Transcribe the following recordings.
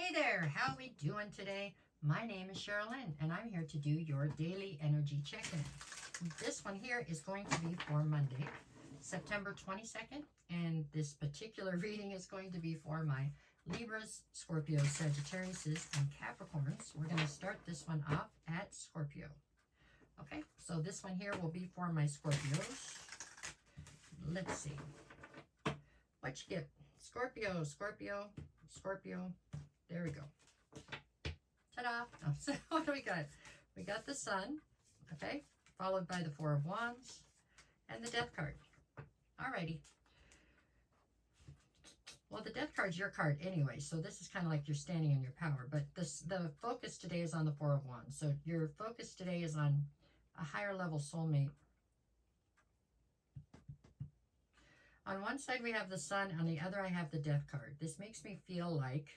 Hey there, how we doing today? My name is Sherilyn, and I'm here to do your daily energy check-in. This one here is going to be for Monday, September 22nd, and this particular reading is going to be for my Libras, Scorpios, Sagittariuses, and Capricorns. We're going to start this one off at Scorpio. Okay, so this one here will be for my Scorpios. Let's see. What you get? Scorpio, Scorpio, Scorpio. There we go. Ta-da! Oh, so what do we got? We got the Sun, okay, followed by the Four of Wands and the Death card. Alrighty. Well, the Death card's your card anyway, so this is kind of like you're standing in your power. But the focus today is on the Four of Wands. So your focus today is on a higher level soulmate. On one side we have the Sun, on the other I have the Death card. This makes me feel like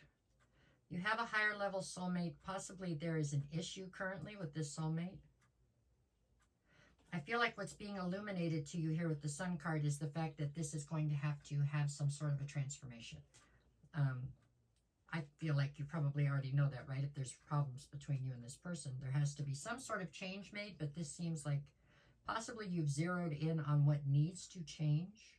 you have a higher level soulmate. Possibly there is an issue currently with this soulmate. I feel like what's being illuminated to you here with the Sun card is the fact that this is going to have some sort of a transformation. I feel like you probably already know that, right? If there's problems between you and this person, there has to be some sort of change made, but this seems like possibly you've zeroed in on what needs to change.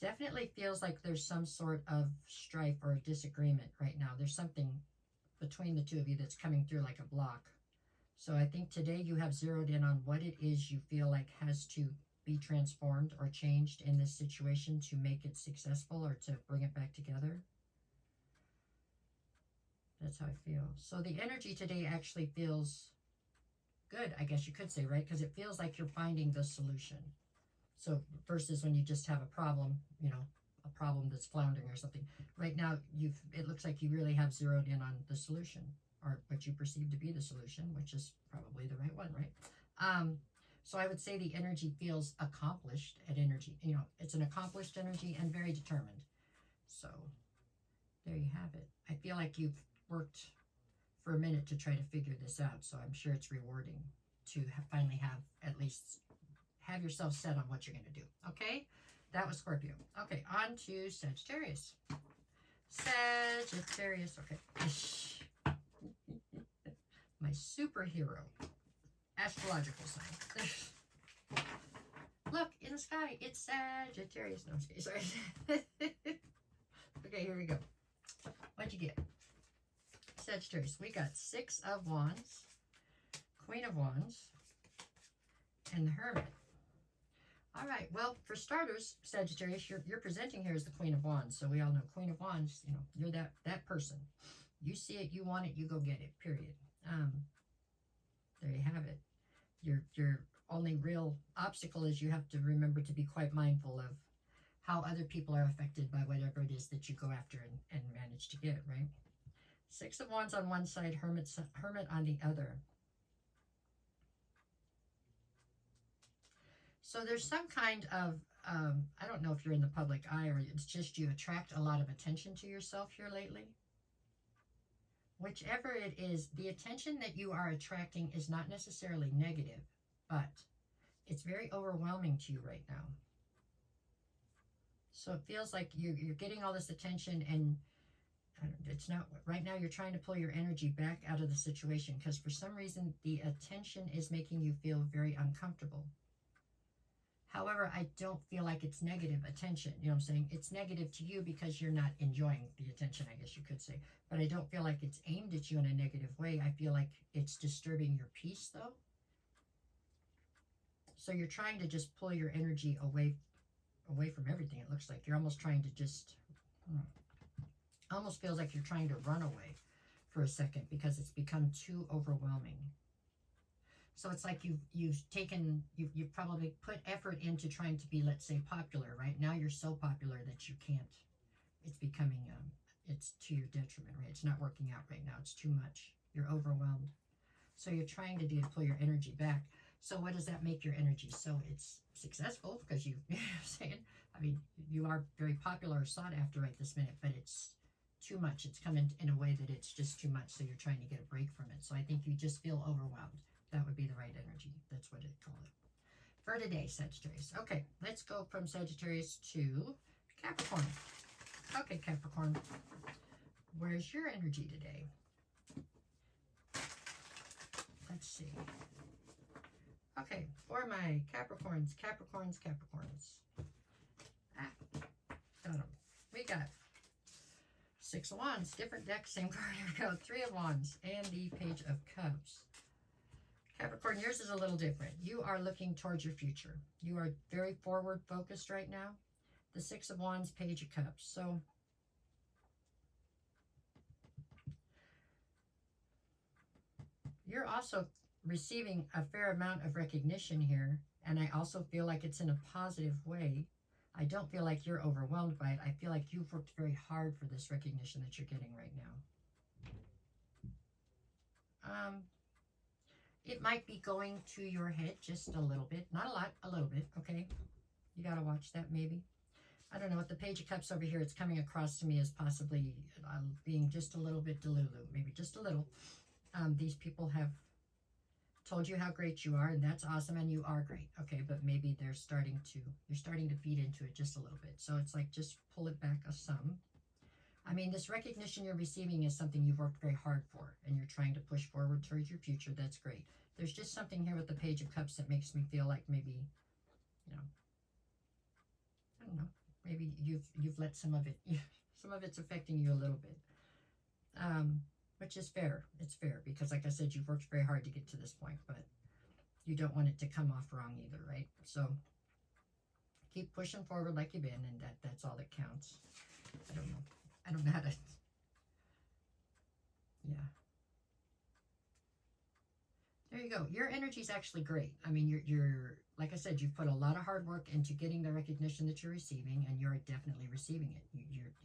Definitely feels like there's some sort of strife or disagreement right now. There's something between the two of you that's coming through like a block. So I think today you have zeroed in on what it is you feel like has to be transformed or changed in this situation to make it successful or to bring it back together. That's how I feel. So the energy today actually feels good, I guess you could say, right? Because it feels like you're finding the solution. So versus when you just have a problem, you know, a problem that's floundering or something. Right now, it looks like you really have zeroed in on the solution, or what you perceive to be the solution, which is probably the right one, right? So I would say the energy feels accomplished at energy. You know, it's an accomplished energy and very determined. So there you have it. I feel like you've worked for a minute to try to figure this out. So I'm sure it's rewarding to finally have have yourself set on what you're going to do. Okay, that was Scorpio. Okay, on to Sagittarius. Sagittarius. Okay. My superhero astrological sign. Look in the sky, it's Sagittarius. No, I'm just kidding. Sorry. Okay, here we go. What'd you get? Sagittarius. We got Six of Wands, Queen of Wands, and the Hermit. All right, well, for starters, Sagittarius, you're presenting here as the Queen of Wands. So we all know Queen of Wands, you know, you're that person. You see it, you want it, you go get it, period. There you have it. Your only real obstacle is you have to remember to be quite mindful of how other people are affected by whatever it is that you go after and manage to get, right? Six of Wands on one side, Hermit on the other. So there's some kind of, I don't know if you're in the public eye or it's just you attract a lot of attention to yourself here lately. Whichever it is, the attention that you are attracting is not necessarily negative, but it's very overwhelming to you right now. So it feels like you're getting all this attention and it's not, right now you're trying to pull your energy back out of the situation because for some reason the attention is making you feel very uncomfortable. However, I don't feel like it's negative attention. You know what I'm saying? It's negative to you because you're not enjoying the attention, I guess you could say. But I don't feel like it's aimed at you in a negative way. I feel like it's disturbing your peace, though. So you're trying to just pull your energy away from everything. It looks like you're almost trying to just, almost feels like you're trying to run away for a second because it's become too overwhelming. So it's like you've probably put effort into trying to be, let's say, popular, right? Now you're so popular that you can't, it's becoming, it's to your detriment, right? It's not working out right now. It's too much. You're overwhelmed. So you're trying to do to pull your energy back. So what does that make your energy? So it's successful because you know what I'm saying? I mean, you are very popular or sought after right this minute, but it's too much. It's coming in a way that it's just too much. So you're trying to get a break from it. So I think you just feel overwhelmed. That would be the right energy. That's what I'd call it. For today, Sagittarius. Okay, let's go from Sagittarius to Capricorn. Okay, Capricorn, where's your energy today? Let's see. Okay, for my Capricorns. Ah, got them. We got 6 of Wands, different deck, same card. Here we go. 3 of Wands and the Page of Cups. Capricorn, yours is a little different. You are looking towards your future. You are very forward focused right now. The 6 of Wands, Page of Cups. So you're also receiving a fair amount of recognition here, and I also feel like it's in a positive way. I don't feel like you're overwhelmed by it. I feel like you've worked very hard for this recognition that you're getting right now. It might be going to your head just a little bit. Not a lot, a little bit, okay? You got to watch that maybe. I don't know, with the Page of Cups over here, it's coming across to me as possibly being just a little bit delulu, maybe just a little. These people have told you how great you are, and that's awesome, and you are great, okay? But maybe you're starting to feed into it just a little bit. So it's like, just pull it back a some. I mean, this recognition you're receiving is something you've worked very hard for, and you're trying to push forward towards your future. That's great. There's just something here with the Page of Cups that makes me feel like maybe, you know, I don't know, maybe you've let some of it's affecting you a little bit. Which is fair. It's fair because, like I said, you've worked very hard to get to this point, but you don't want it to come off wrong either, right? So keep pushing forward like you've been, and that's all that counts. I don't know. I don't know how to. Yeah. There you go. Your energy's actually great. I mean, you're like I said, you've put a lot of hard work into getting the recognition that you're receiving, and you're definitely receiving it.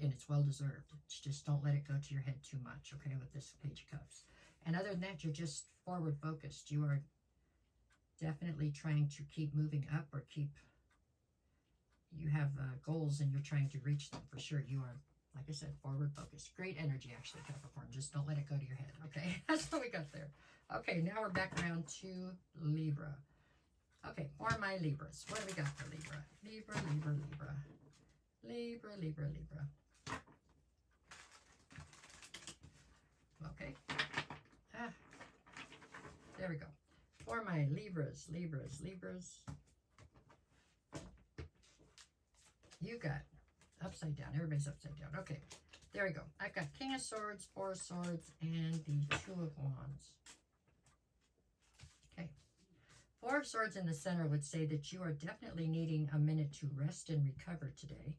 And it's well deserved. Just don't let it go to your head too much, okay, with this Page of Cups. And other than that, you're just forward focused. You are definitely trying to keep moving up, or you have goals and you're trying to reach them for sure. You are, like I said, forward focused. Great energy, actually, Capricorn. Just don't let it go to your head, okay? That's what we got there. Okay, now we're back around to Libra. Okay, for my Libras. What do we got for Libra? Libra. Okay. There we go. For my Libras. You got upside down. Everybody's upside down. Okay, there we go. I've got King of Swords, 4 of Swords, and the 2 of Wands. Okay. 4 of Swords in the center would say that you are definitely needing a minute to rest and recover today.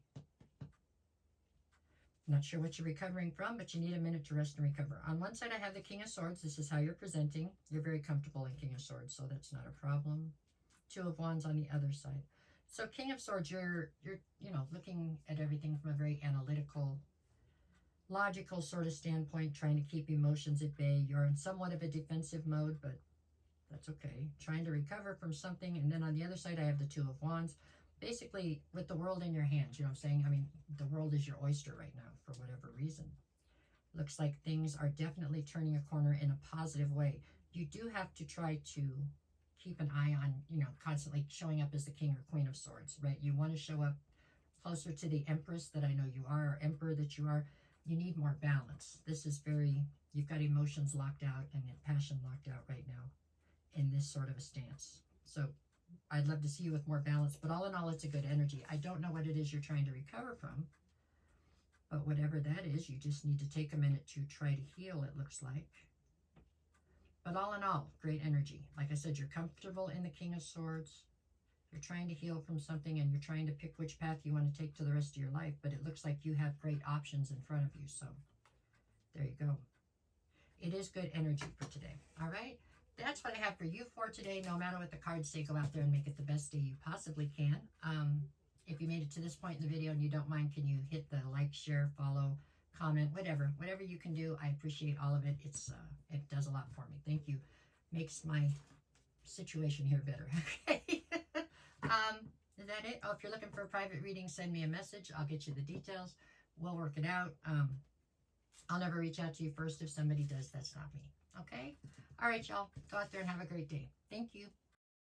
Not sure what you're recovering from, but you need a minute to rest and recover. On one side, I have the King of Swords. This is how you're presenting. You're very comfortable in King of Swords, so that's not a problem. 2 of Wands on the other side. So King of Swords, you're looking at everything from a very analytical, logical sort of standpoint, trying to keep emotions at bay. You're in somewhat of a defensive mode, but that's okay. Trying to recover from something. And then on the other side, I have the 2 of Wands. Basically, with the world in your hands, you know what I'm saying? I mean, the world is your oyster right now for whatever reason. Looks like things are definitely turning a corner in a positive way. You do have to try to keep an eye on, constantly showing up as the King or Queen of Swords, right? You want to show up closer to the Empress that I know you are, or Emperor that you are. You need more balance. This is you've got emotions locked out and passion locked out right now in this sort of a stance. So I'd love to see you with more balance, but all in all, it's a good energy. I don't know what it is you're trying to recover from, but whatever that is, you just need to take a minute to try to heal, it looks like. But all in all, great energy. Like I said, you're comfortable in the King of Swords. You're trying to heal from something, and you're trying to pick which path you want to take to the rest of your life, but it looks like you have great options in front of you, so there you go. It is good energy for today, all right? That's what I have for you for today. No matter what the cards say, go out there and make it the best day you possibly can. If you made it to this point in the video and you don't mind, can you hit the like, share, follow, comment, whatever you can do. I appreciate all of it. It does a lot for me. Thank you. Makes my situation here better. Okay. Is that it? Oh, if you're looking for a private reading, send me a message. I'll get you the details. We'll work it out. I'll never reach out to you first. If somebody does, that's not me. Okay? All right, y'all. Go out there and have a great day. Thank you.